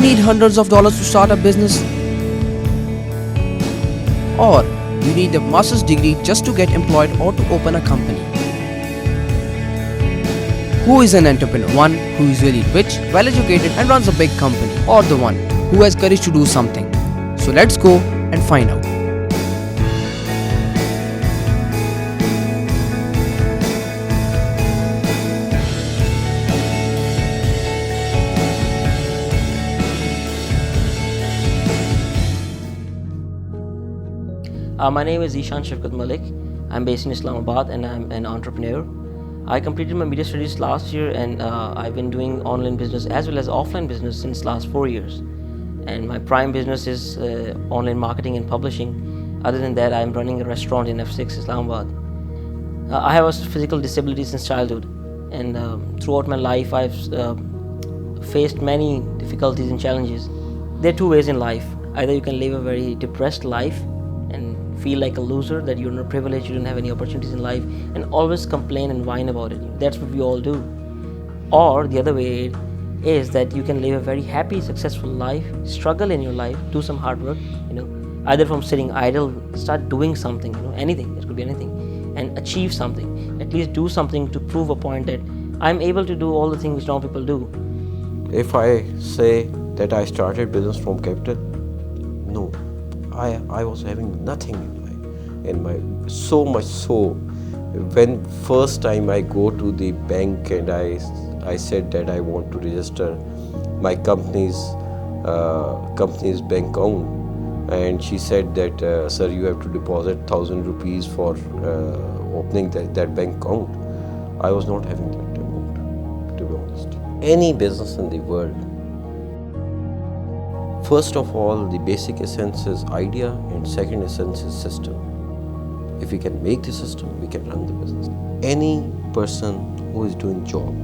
need hundreds of dollars to start a business? Or you need a master's degree just to get employed or to open a company? Who is an entrepreneur? One who is really rich, well educated and runs a big company, or the one who has courage to do something? So let's go and find out. My name is Ishan Shafkat Malik. I'm based in Islamabad and I'm an entrepreneur. I completed my media studies last year and I've been doing online business as well as offline business since last 4 years. And my prime business is online marketing and publishing. Other than that, I'm running a restaurant in F6 Islamabad. I have a physical disability since childhood, and throughout my life I've faced many difficulties and challenges. There are two ways in life. Either you can live a very depressed life and feel like a loser, that you're not privileged, you don't have any opportunities in life, and always complain and whine about it. That's what we all do. Or the other way is that you can live a very happy, successful life, struggle in your life, do some hard work, either from sitting idle, start doing something, anything, it could be anything, and achieve something. At least do something to prove a point that I'm able to do all the things which normal people do. If I say that I started business from capital, no. I was having nothing in my so much so when first time I go to the bank and I said that I want to register my company's bank account, and she said that sir, you have to deposit 1,000 rupees for opening that bank account. I was not having that amount, to be honest. Any business in the world, first of all, the basic essence is idea, and second essence is system. If we can make the system, we can run the business. Any person who is doing job,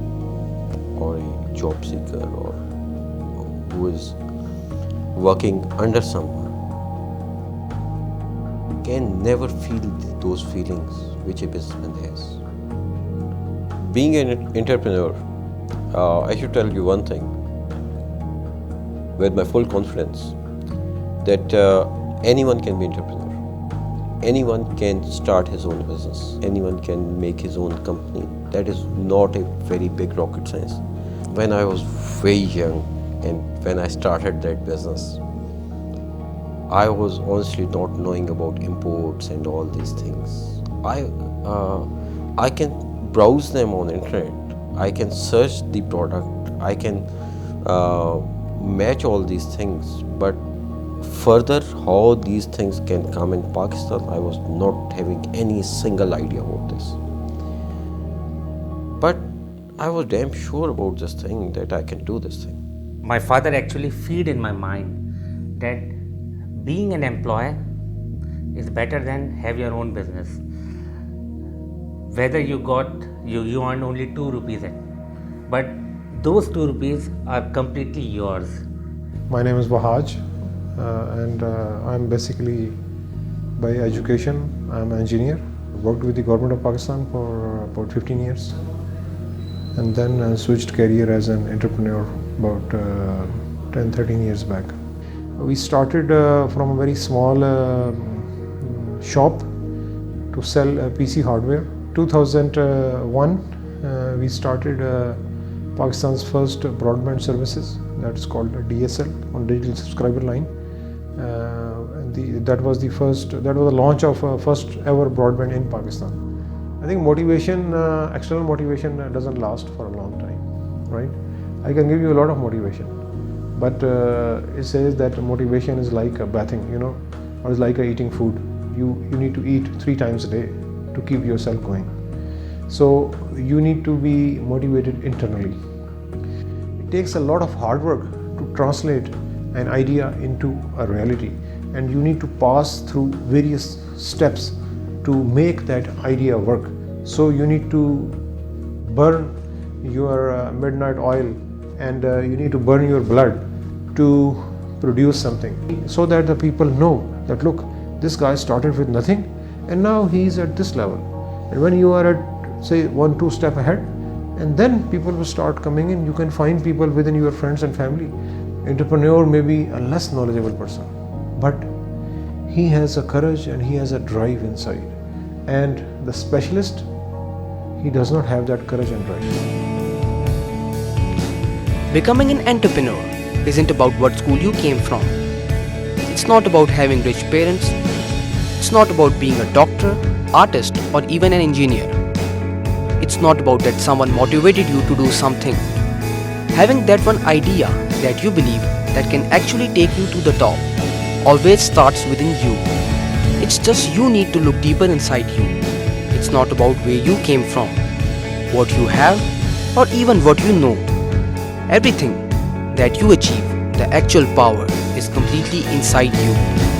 or a job seeker, or who is working under someone, can never feel those feelings which a businessman has. Being an entrepreneur, I should tell you one thing with my full confidence, that anyone can be entrepreneur. Anyone can start his own business. Anyone can make his own company. That is not a very big rocket science. When I was very young and when I started that business, I was honestly not knowing about imports and all these things. I can browse them on internet. I can search the product. I can match all these things, but further how these things can come in Pakistan, I was not having any single idea about this. But I was damn sure about this thing, that I can do this thing. My father actually feed in my mind that being an employee is better than have your own business. Whether you earn only 2 rupees, but those 2 rupees are completely yours. My name is Wahaj, and I'm basically, by education, I'm an engineer. Worked with the government of Pakistan for about 15 years, and then switched career as an entrepreneur about 10-13 years back. We started from a very small shop to sell PC hardware. 2001, we started Pakistan's first broadband services, that's called DSL, on digital subscriber line. That was the launch of first ever broadband in Pakistan. I think motivation, external motivation doesn't last for a long time, right? I can give you a lot of motivation, but it says that motivation is like bathing, or is like eating food. You need to eat 3 times a day to keep yourself going. So you need to be motivated internally. It takes a lot of hard work to translate an idea into a reality, and you need to pass through various steps to make that idea work. So you need to burn your midnight oil, and you need to burn your blood to produce something, so that the people know that, look, this guy started with nothing and now he's at this level. And when you are at, say, 1-2 steps ahead, and then people will start coming in. You can find people within your friends and family Entrepreneur may be a less knowledgeable person, but he has a courage and he has a drive inside. And the specialist, he does not have that courage and drive. Becoming an entrepreneur isn't about what school you came from. It's not about having rich parents. It's not about being a doctor, artist, or even an engineer. It's not about that someone motivated you to do something. Having that one idea that you believe that can actually take you to the top always starts within you. It's just you need to look deeper inside you. It's not about where you came from, what you have, or even what you know. Everything that you achieve, the actual power is completely inside you.